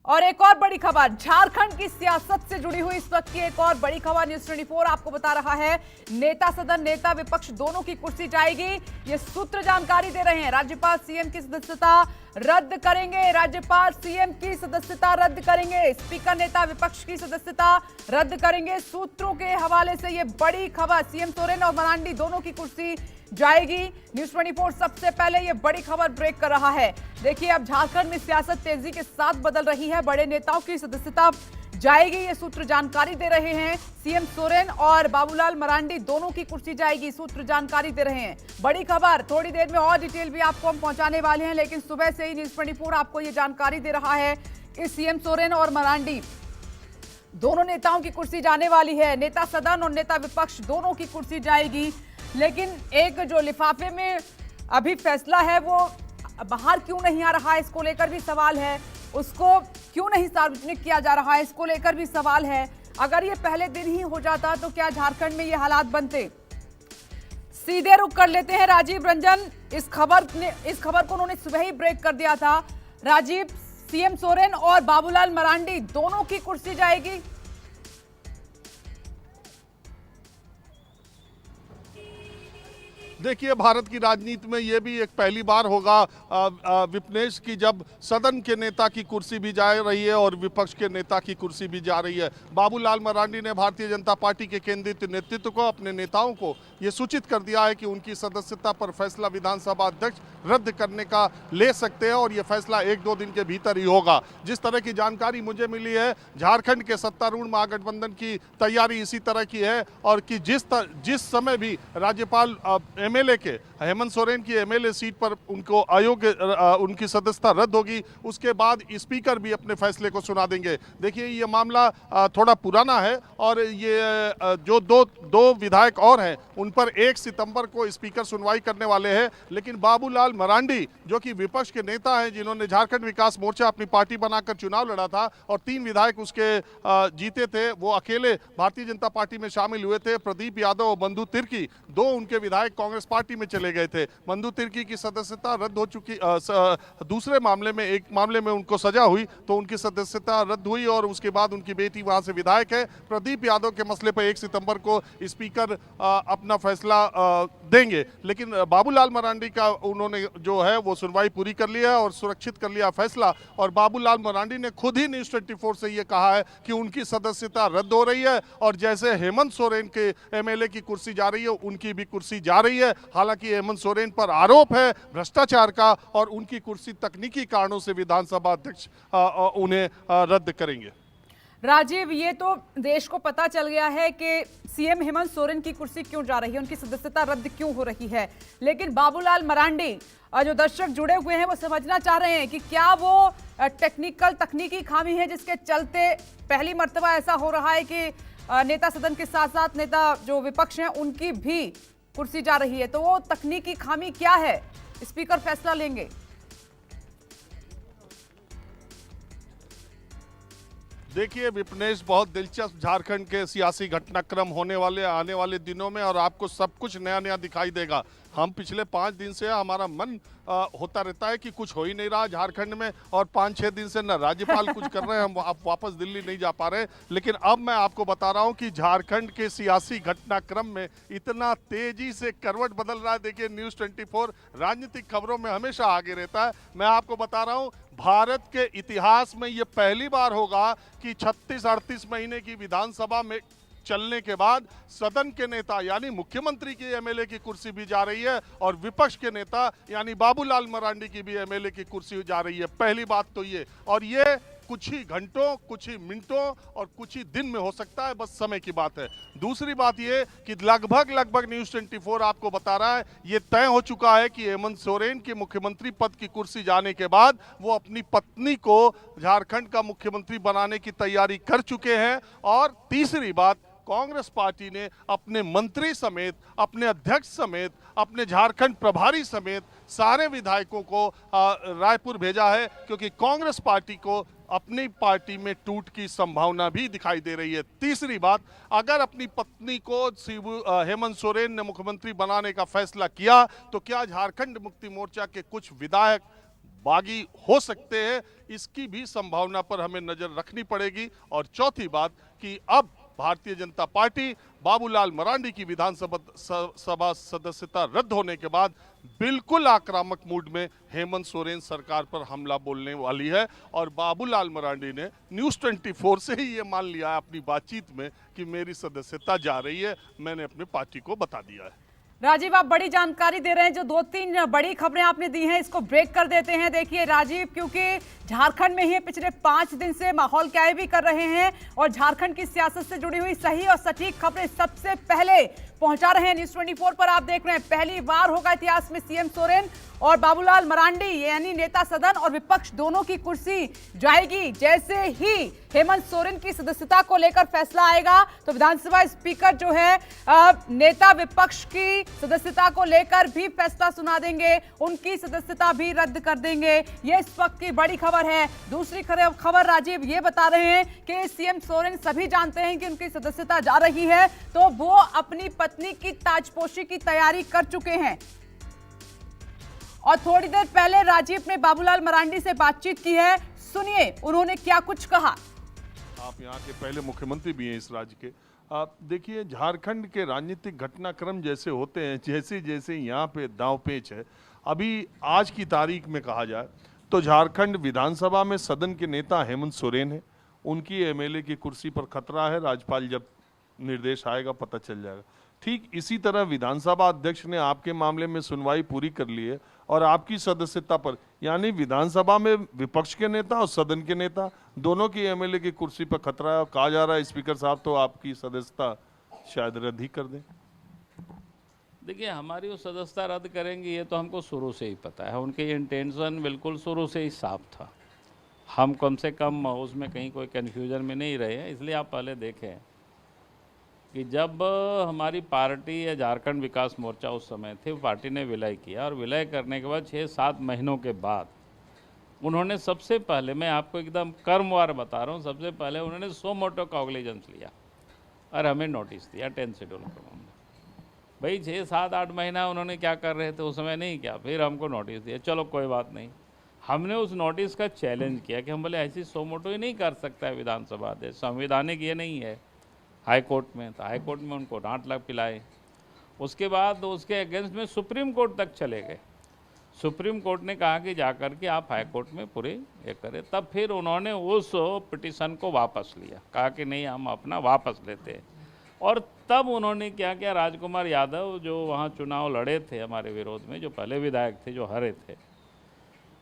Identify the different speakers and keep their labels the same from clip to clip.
Speaker 1: और एक और बड़ी खबर झारखंड की सियासत से जुड़ी हुई इस वक्त की एक और बड़ी खबर न्यूज़ 24 आपको बता रहा है। नेता सदन नेता विपक्ष दोनों की कुर्सी जाएगी, ये सूत्र जानकारी दे रहे हैं। राज्यपाल सीएम की सदस्यता रद्द करेंगे, राज्यपाल सीएम की सदस्यता रद्द करेंगे, स्पीकर नेता विपक्ष की सदस्यता रद्द करेंगे। सूत्रों के हवाले से ये बड़ी खबर, सीएम सोरेन और मरांडी दोनों की कुर्सी जाएगी। न्यूज़ 24 सबसे पहले ये बड़ी खबर ब्रेक कर रहा है। देखिए, अब झारखंड में सियासत तेजी के साथ बदल रही है, बड़े नेताओं की सदस्यता जाएगी, ये सूत्र जानकारी दे रहे हैं। सीएम सोरेन और बाबूलाल मरांडी दोनों की कुर्सी जाएगी, सूत्र जानकारी दे रहे हैं। बड़ी खबर, थोड़ी देर में और डिटेल भी आपको हम पहुंचाने वाले हैं, लेकिन सुबह से ही न्यूज़ 24 आपको ये जानकारी दे रहा है कि सीएम सोरेन और मरांडी दोनों नेताओं की कुर्सी जाने वाली है। नेता सदन और नेता विपक्ष दोनों की कुर्सी जाएगी, लेकिन एक जो लिफाफे में अभी फैसला है वो बाहर क्यों नहीं आ रहा है, इसको लेकर भी सवाल है। उसको क्यों नहीं सार्वजनिक किया जा रहा है, इसको लेकर भी सवाल है। अगर ये पहले दिन ही हो जाता तो क्या झारखंड में ये हालात बनते। सीधे रुख कर लेते हैं राजीव रंजन, इस खबर को उन्होंने सुबह ही ब्रेक कर दिया था। राजीव, सीएम सोरेन और बाबूलाल मरांडी दोनों की कुर्सी जाएगी।
Speaker 2: देखिए, भारत की राजनीति में ये भी एक पहली बार होगा विपनेश की जब सदन के नेता की कुर्सी भी जा रही है और विपक्ष के नेता की कुर्सी भी जा रही है। बाबूलाल मरांडी ने भारतीय जनता पार्टी के केंद्रीय नेतृत्व को, अपने नेताओं को ये सूचित कर दिया है कि उनकी सदस्यता पर फैसला विधानसभा अध्यक्ष रद्द करने का ले सकते हैं और ये फैसला 1-2 दिन के भीतर ही होगा। जिस तरह की जानकारी मुझे मिली है, झारखंड के सत्तारूढ़ महागठबंधन की तैयारी इसी तरह की है और कि जिस समय भी राज्यपाल एमएलए के हेमंत सोरेन की एमएलए सीट पर उनको अयोग्य उनकी सदस्यता रद्द होगी, उसके बाद स्पीकर भी अपने फैसले को सुना देंगे। देखिए, ये मामला थोड़ा पुराना है और ये जो दो विधायक और हैं उन पर 1 सितंबर को स्पीकर सुनवाई करने वाले हैं, लेकिन बाबूलाल मरांडी जो कि विपक्ष के नेता हैं, जिन्होंने झारखंड विकास मोर्चा अपनी पार्टी बनाकर चुनाव लड़ा था और 3 विधायक उसके जीते थे, वो अकेले भारतीय जनता पार्टी में शामिल हुए थे। प्रदीप यादव और बंधु तिर्की, 2 उनके विधायक कांग्रेस पार्टी में चले गए थे। बंधु तिर्की की सदस्यता रद्द हो चुकी, दूसरे मामले में, एक मामले में उनको सजा हुई तो उनकी सदस्यता रद्द हुई और उसके बाद उनकी बेटी वहां से विधायक है। प्रदीप यादव के मसले पर 1 सितंबर को स्पीकर अपना फैसला देंगे, लेकिन बाबूलाल मरांडी का उन्होंने जो है वो सुनवाई पूरी कर लिया और सुरक्षित कर लिया फैसला। और बाबूलाल मरांडी ने खुद ही न्यूज़ 24 से ये कहा है कि उनकी सदस्यता रद्द हो रही है और जैसे हेमंत सोरेन के एमएलए की कुर्सी जा रही है, उनकी भी कुर्सी जा रही है। हालांकि हेमंत सोरेन पर आरोप है भ्रष्टाचार का और उनकी कुर्सी तकनीकी कारणों से विधानसभा अध्यक्ष उन्हें रद्द करेंगे।
Speaker 1: राजीव, ये तो देश को पता चल गया है कि सीएम हेमंत सोरेन की कुर्सी क्यों जा रही है, उनकी सदस्यता रद्द क्यों हो रही है, लेकिन बाबूलाल मरांडी जो दर्शक जुड़े हुए हैं वो समझना चाह रहे हैं कि क्या वो तकनीकी खामी है जिसके चलते पहली मर्तबा ऐसा हो रहा है कि नेता सदन के साथ साथ नेता जो विपक्ष हैं उनकी भी कुर्सी जा रही है। तो वो तकनीकी खामी क्या है, स्पीकर फैसला लेंगे।
Speaker 2: देखिए विपनेश, बहुत दिलचस्प झारखंड के सियासी घटनाक्रम होने वाले आने वाले दिनों में और आपको सब कुछ नया नया दिखाई देगा। हम पिछले 5 दिन से हमारा मन होता रहता है कि कुछ हो ही नहीं रहा झारखंड में और 5-6 दिन से न राज्यपाल कुछ कर रहे हैं, हम वापस दिल्ली नहीं जा पा रहे। लेकिन अब मैं आपको बता रहा हूं कि झारखंड के सियासी घटनाक्रम में इतना तेजी से करवट बदल रहा है। देखिए, न्यूज़ 24 राजनीतिक खबरों में हमेशा आगे रहता है। मैं आपको बता रहा हूं, भारत के इतिहास में ये पहली बार होगा कि 36-38 महीने की विधानसभा में चलने के बाद सदन के नेता यानी मुख्यमंत्री की एमएलए की कुर्सी भी जा रही है और विपक्ष के नेता यानी बाबूलाल मरांडी की भी एमएलए की कुर्सी जा रही है। पहली बात तो ये, और ये कुछ ही घंटों, कुछ ही मिनटों और कुछ ही दिन में हो सकता है, बस समय की बात है। दूसरी बात ये कि लगभग न्यूज़ 24 आपको बता रहा है, ये तय हो चुका है कि हेमंत सोरेन की मुख्यमंत्री पद की कुर्सी जाने के बाद वो अपनी पत्नी को झारखंड का मुख्यमंत्री बनाने की तैयारी कर चुके हैं। और तीसरी बात, कांग्रेस पार्टी ने अपने मंत्री समेत, अपने अध्यक्ष समेत, अपने झारखंड प्रभारी समेत सारे विधायकों को रायपुर भेजा है, क्योंकि कांग्रेस पार्टी को अपनी पार्टी में टूट की संभावना भी दिखाई दे रही है। तीसरी बात, अगर अपनी पत्नी को हेमंत सोरेन ने मुख्यमंत्री बनाने का फैसला किया तो क्या झारखंड मुक्ति मोर्चा के कुछ विधायक बागी हो सकते हैं, इसकी भी संभावना पर हमें नजर रखनी पड़ेगी। और चौथी बात कि अब भारतीय जनता पार्टी बाबूलाल मरांडी की विधानसभा सदस्यता रद्द होने के बाद बिल्कुल आक्रामक मूड में हेमंत सोरेन सरकार पर हमला बोलने वाली है। और बाबूलाल मरांडी ने न्यूज़ 24 से ही ये मान लिया है अपनी बातचीत में कि मेरी सदस्यता जा रही है, मैंने अपनी पार्टी को बता दिया है।
Speaker 1: राजीव, आप बड़ी जानकारी दे रहे हैं। जो 2-3 बड़ी खबरें आपने दी हैं, इसको ब्रेक कर देते हैं। देखिए राजीव, क्योंकि झारखंड में ही पिछले 5 दिन से माहौल क्या भी कर रहे हैं और झारखंड की सियासत से जुड़ी हुई सही और सटीक खबरें सबसे पहले पहुंचा रहे हैं न्यूज़ 24 पर। आप देख रहे हैं, पहली बार होगा इतिहास में सीएम सोरेन और बाबूलाल मरांडी यानी नेता सदन और विपक्ष दोनों की कुर्सी जाएगी। जैसे ही हेमंत सोरेन की सदस्यता को लेकर फैसला आएगा तो विधानसभा स्पीकर जो है नेता विपक्ष की सदस्यता को लेकर भी फैसला सुना देंगे, उनकी सदस्यता भी रद्द कर देंगे। ये इस वक्त की बड़ी खबर है। दूसरी खबर राजीव ये बता रहे हैं कि सीएम सोरेन सभी जानते हैं कि उनकी सदस्यता जा रही है, तो वो अपनी पत्नी की ताजपोशी की तैयारी कर चुके हैं। और थोड़ी देर पहले राजीव ने बाबूलाल मरांडी से बातचीत की है, सुनिए उन्होंने क्या कुछ कहा।
Speaker 2: आप यहाँ के पहले मुख्यमंत्री भी हैं इस राज्य के। आप देखिए, झारखंड के राजनीतिक घटनाक्रम जैसे होते हैं, जैसे जैसे यहाँ पे दांव पेच है। अभी आज की तारीख में कहा जाए तो झारखंड विधानसभा में सदन के नेता हेमंत सोरेन है, उनकी एमएलए की कुर्सी पर खतरा है। राज्यपाल जब निर्देश आएगा पता चल जाएगा। ठीक इसी तरह विधानसभा अध्यक्ष ने आपके मामले में सुनवाई पूरी कर ली है और आपकी सदस्यता पर, यानी विधानसभा में विपक्ष के नेता और सदन के नेता दोनों की एमएलए की कुर्सी पर खतरा है। और कहा जा रहा है स्पीकर साहब तो आपकी सदस्यता शायद रद्द ही कर दें।
Speaker 3: देखिए, हमारी वो सदस्यता रद्द करेंगे ये तो हमको शुरू से ही पता है। उनके इंटेंशन बिल्कुल शुरू से ही साफ था। हम कम से कम उसमें कहीं कोई कन्फ्यूजन में नहीं रहे हैं। इसलिए आप पहले देखें कि जब हमारी पार्टी या झारखंड विकास मोर्चा उस समय थे, पार्टी ने विलय किया और विलय करने के बाद 6-7 महीनों के बाद उन्होंने सबसे पहले, मैं आपको एकदम कर्मवार बता रहा हूँ, सबसे पहले उन्होंने सो मोटो कॉग्निजेंस लिया और हमें नोटिस दिया 10 शेड्यूल का मामला। भाई 6-7-8 महीना उन्होंने क्या कर रहे थे उस समय नहीं किया, फिर हमको नोटिस दिया। चलो कोई बात नहीं, हमने उस नोटिस का चैलेंज किया कि हम बोले ऐसी सो मोटो ही नहीं कर सकता है विधानसभा अध्यक्ष, संवैधानिक ये नहीं है। हाई कोर्ट में, तो हाई कोर्ट में उनको डांट लग पिलाए। उसके बाद उसके अगेंस्ट में सुप्रीम कोर्ट तक चले गए। सुप्रीम कोर्ट ने कहा कि जाकर के आप हाई कोर्ट में पूरे ये करें। तब फिर उन्होंने उस पिटीशन को वापस लिया, कहा कि नहीं हम अपना वापस लेते हैं। और तब उन्होंने क्या किया, राजकुमार यादव जो वहाँ चुनाव लड़े थे हमारे विरोध में, जो पहले विधायक थे जो हारे थे,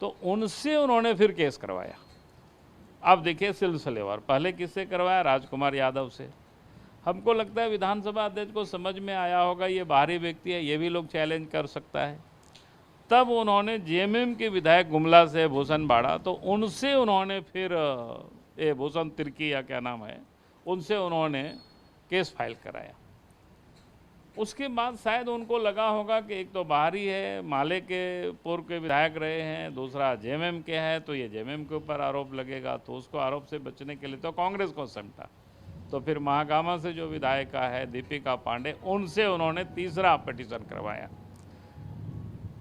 Speaker 3: तो उनसे उन्होंने फिर केस करवाया। अब देखिए सिलसिलेवार, पहले किससे करवाया, राजकुमार यादव से। हमको लगता है विधानसभा अध्यक्ष को समझ में आया होगा ये बाहरी व्यक्ति है, ये भी लोग चैलेंज कर सकता है। तब उन्होंने जेएमएम के विधायक गुमला से भूषण बाड़ा, तो उनसे उन्होंने फिर ये भूषण तिर्की या क्या नाम है, उनसे उन्होंने केस फाइल कराया। उसके बाद शायद उनको लगा होगा कि एक तो बाहरी है, माले के पूर्व के विधायक रहे हैं, दूसरा जेएमएम के है, तो ये जेएमएम के ऊपर आरोप लगेगा। तो उसको आरोप से बचने के लिए तो कांग्रेस को समझा। तो फिर महागामा से जो विधायिका है दीपिका पांडे, उनसे उन्होंने तीसरा पिटीशन करवाया।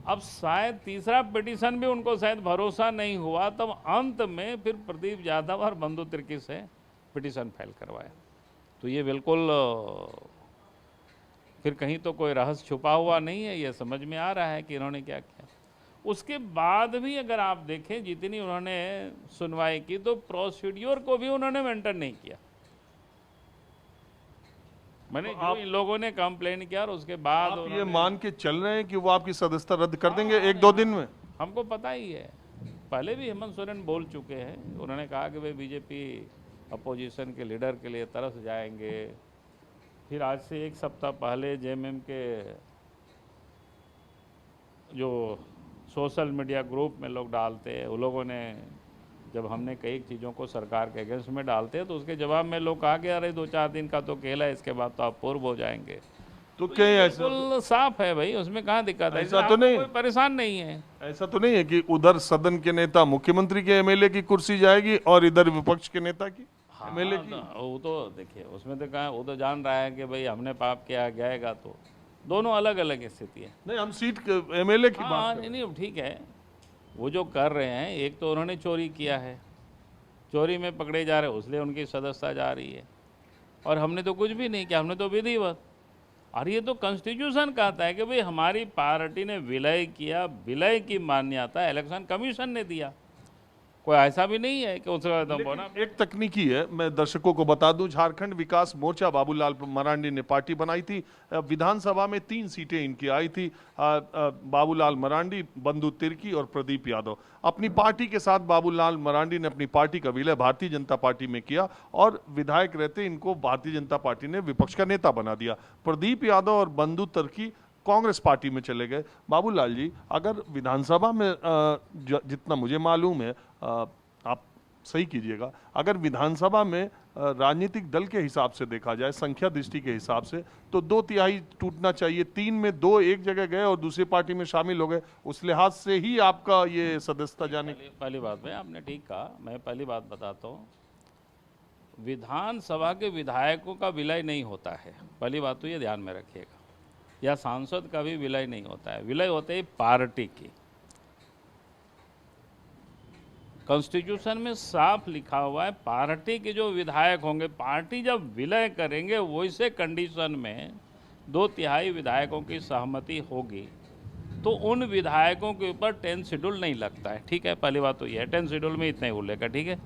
Speaker 3: अब शायद तीसरा पिटीशन भी उनको शायद भरोसा नहीं हुआ, तब अंत में फिर प्रदीप यादव और बंधु तिर्की से पिटीशन फाइल करवाया। तो ये बिल्कुल फिर कहीं तो कोई रहस्य छुपा हुआ नहीं है, ये समझ में आ रहा है कि इन्होंने क्या किया। उसके बाद भी अगर आप देखें जितनी उन्होंने सुनवाई की, तो प्रोसीड्योर को भी उन्होंने मेंटेन नहीं किया। मैंने जो इन लोगों ने कंप्लेन किया और उसके बाद
Speaker 2: आप ये मान के चल रहे हैं कि वो आपकी सदस्यता रद्द कर देंगे 1-2 दिन में?
Speaker 3: हमको पता ही है, पहले भी हेमंत सोरेन बोल चुके हैं। उन्होंने कहा कि वे बीजेपी अपोजिशन के लीडर के लिए तरस जाएंगे। फिर आज से 1 सप्ताह पहले जेएमएम के जो सोशल मीडिया ग्रुप में लोग डालते हैं, उन लोगों ने जब हमने कई चीज़ों को सरकार के अगेंस्ट में डालते हैं, तो उसके जवाब में लोग कहा कि अरे 2-4 दिन का तो खेल है, इसके बाद तो आप पूर्व हो जाएंगे।
Speaker 2: तो क्या ऐसा
Speaker 3: बिल्कुल साफ है भाई, उसमें कहाँ दिक्कत है?
Speaker 2: ऐसा तो नहीं,
Speaker 3: कोई परेशान नहीं है।
Speaker 2: ऐसा तो नहीं है कि उधर सदन के नेता मुख्यमंत्री के एमएलए की कुर्सी जाएगी और इधर विपक्ष के नेता की एमएलए की?
Speaker 3: वो तो देखिए उसमें तो कहा, वो तो जान रहा है कि भाई हमने पाप किया जाएगा, तो दोनों अलग अलग स्थिति है।
Speaker 2: नहीं, हम सीट एमएलए की बात कर रहे हैं।
Speaker 3: नहीं ठीक है, वो जो कर रहे हैं, एक तो उन्होंने चोरी किया है, चोरी में पकड़े जा रहे हैं, इसलिए उनकी सदस्यता जा रही है। और हमने तो कुछ भी नहीं किया, हमने तो विधिवत, और ये तो कॉन्स्टिट्यूशन कहता है कि भाई हमारी पार्टी ने विलय किया, विलय की मान्यता इलेक्शन कमीशन ने दिया। कोई ऐसा भी नहीं है कि उसका तो बोला।
Speaker 2: एक तकनीकी है, मैं दर्शकों को बता दूं, झारखंड विकास मोर्चा बाबूलाल मरांडी ने पार्टी बनाई थी। विधानसभा में 3 सीटें इनकी आई थी, बाबूलाल मरांडी, बंधु तिर्की और प्रदीप यादव। अपनी पार्टी के साथ बाबूलाल मरांडी ने अपनी पार्टी का विलय भारतीय जनता पार्टी में किया और विधायक रहते इनको भारतीय जनता पार्टी ने विपक्ष का नेता बना दिया। प्रदीप यादव और बंधु तिर्की कांग्रेस पार्टी में चले गए। बाबूलाल जी, अगर विधानसभा में जितना मुझे मालूम है, आप सही कीजिएगा, अगर विधानसभा में राजनीतिक दल के हिसाब से देखा जाए, संख्या दृष्टि के हिसाब से, तो 2/3 टूटना चाहिए। 3 में 2 एक जगह गए और दूसरी पार्टी में शामिल हो गए, उस लिहाज से ही आपका ये सदस्यता जाने।
Speaker 3: पहली बात में आपने ठीक कहा, मैं पहली बात बताता हूँ, विधानसभा के विधायकों का विलय नहीं होता है, पहली बात तो ये ध्यान में रखिएगा, या सांसद का भी विलय नहीं होता है, विलय होते है पार्टी की। कॉन्स्टिट्यूशन में साफ लिखा हुआ है, पार्टी के जो विधायक होंगे, पार्टी जब विलय करेंगे वैसे कंडीशन में 2/3 विधायकों की सहमति होगी तो उन विधायकों के ऊपर 10 शेड्यूल नहीं लगता है। ठीक है, पहली बात तो ये है, 10 शेड्यूल में इतना ही उल्लेख है। ठीक है,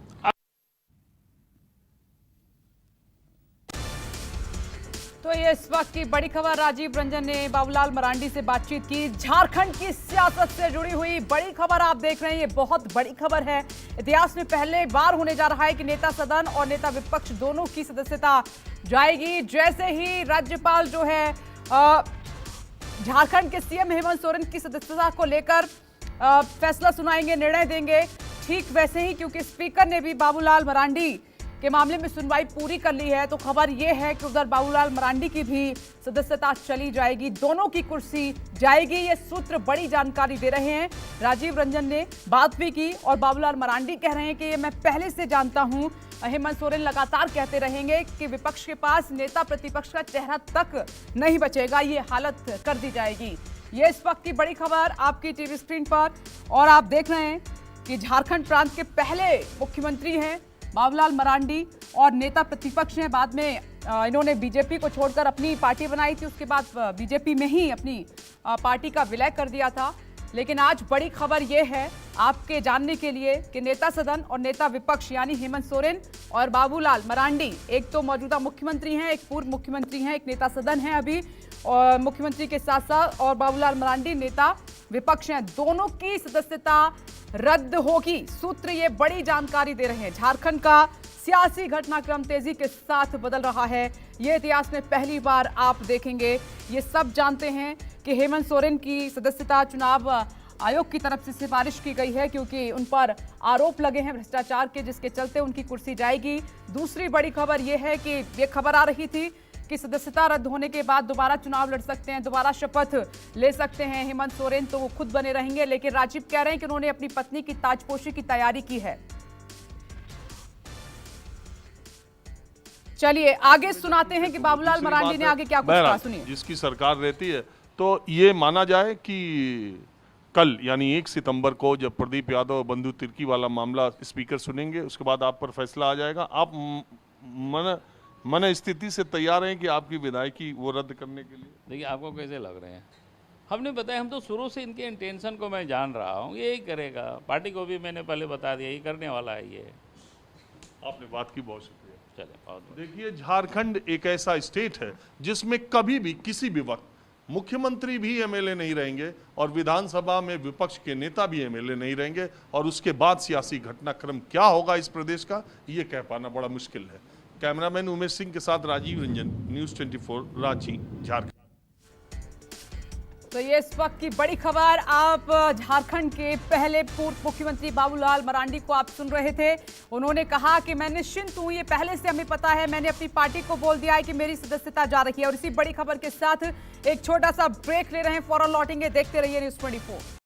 Speaker 1: तो ये इस वक्त की बड़ी खबर। राजीव रंजन ने बाबूलाल मरांडी से बातचीत की। झारखंड की सियासत से जुड़ी हुई बड़ी खबर आप देख रहे हैं, ये बहुत बड़ी खबर है। इतिहास में पहले बार होने जा रहा है कि नेता सदन और नेता विपक्ष दोनों की सदस्यता जाएगी। जैसे ही राज्यपाल जो है झारखंड के सीएम हेमंत सोरेन की सदस्यता को लेकर फैसला सुनाएंगे, निर्णय देंगे, ठीक वैसे ही क्योंकि स्पीकर ने भी बाबूलाल मरांडी के मामले में सुनवाई पूरी कर ली है, तो खबर यह है कि उधर बाबूलाल मरांडी की भी सदस्यता चली जाएगी, दोनों की कुर्सी जाएगी। ये सूत्र बड़ी जानकारी दे रहे हैं। राजीव रंजन ने बात भी की और बाबूलाल मरांडी कह रहे हैं कि ये मैं पहले से जानता हूं। हेमंत सोरेन लगातार कहते रहेंगे कि विपक्ष के पास नेता प्रतिपक्ष का चेहरा तक नहीं बचेगा, ये हालत कर दी जाएगी। ये इस वक्त की बड़ी खबर आपकी टीवी स्क्रीन पर, और आप देख रहे हैं कि झारखंड प्रांत के पहले मुख्यमंत्री हैं बाबूलाल मरांडी और नेता प्रतिपक्ष हैं। बाद में इन्होंने बीजेपी को छोड़कर अपनी पार्टी बनाई थी, उसके बाद बीजेपी में ही अपनी पार्टी का विलय कर दिया था। लेकिन आज बड़ी खबर यह है आपके जानने के लिए कि नेता सदन और नेता विपक्ष यानी हेमंत सोरेन और बाबूलाल मरांडी, एक तो मौजूदा मुख्यमंत्री हैं, एक पूर्व मुख्यमंत्री हैं, एक नेता सदन है अभी और मुख्यमंत्री के साथ साथ, और बाबूलाल मरांडी नेता विपक्ष हैं, दोनों की सदस्यता रद्द होगी। सूत्र ये बड़ी जानकारी दे रहे हैं। झारखंड का सियासी घटनाक्रम तेजी के साथ बदल रहा है, ये इतिहास में पहली बार आप देखेंगे। ये सब जानते हैं कि हेमंत सोरेन की सदस्यता चुनाव आयोग की तरफ से सिफारिश की गई है क्योंकि उन पर आरोप लगे हैं भ्रष्टाचार के, जिसके चलते उनकी कुर्सी जाएगी। दूसरी बड़ी खबर यह है कि ये खबर आ रही थी कि सदस्यता रद्द होने के बाद दोबारा चुनाव लड़ सकते हैं, दोबारा शपथ ले सकते हैं हेमंत सोरेन, तो वो खुद बने रहेंगे। लेकिन राजीव कह रहे हैं कि उन्होंने अपनी पत्नी की ताजपोशी की तैयारी की है। चलिए आगे सुनाते हैं कि बाबूलाल मरांडी ने आगे क्या कुछ कहा, सुनिए।
Speaker 2: जिसकी सरकार रहती है तो ये माना जाए कि कल यानी 1 सितंबर को जब प्रदीप यादव और बंधु तिर्की वाला मामला स्पीकर सुनेंगे, उसके बाद आप पर फैसला आ जाएगा। आप मन स्थिति से तैयार हैं कि आपकी विधायकी वो रद्द करने के लिए?
Speaker 3: देखिए, आपको कैसे लग रहे हैं, हमने बताया, हम तो शुरू से इनके इंटेंशन को मैं जान रहा हूँ, यही करेगा। पार्टी को भी मैंने पहले बता दिया, यही करने वाला है ये।
Speaker 2: आपने बात की, बहुत शुक्रिया।
Speaker 3: चले, बहुत
Speaker 2: देखिए, झारखंड एक ऐसा स्टेट है जिसमें कभी भी किसी भी वक्त मुख्यमंत्री भी एमएलए नहीं रहेंगे और विधानसभा में विपक्ष के नेता भी एमएलए नहीं रहेंगे, और उसके बाद सियासी घटनाक्रम क्या होगा इस प्रदेश का, ये कह पाना बड़ा मुश्किल है। कैमरामैन उमेश सिंह के साथ राजीव रंजन, न्यूज़ 24, रांची, झारखंड।
Speaker 1: तो ये इस वक्त की बड़ी खबर। आप झारखंड के पहले पूर्व मुख्यमंत्री बाबूलाल मरांडी को आप सुन रहे थे। उन्होंने कहा कि मैं निश्चिंत हूं, ये पहले से हमें पता है, मैंने अपनी पार्टी को बोल दिया है कि मेरी सदस्यता जा रही है। और इसी बड़ी खबर के साथ एक छोटा सा ब्रेक ले रहे हैं, फौरन लौटेंगे, देखते रहिए न्यूज़ 24।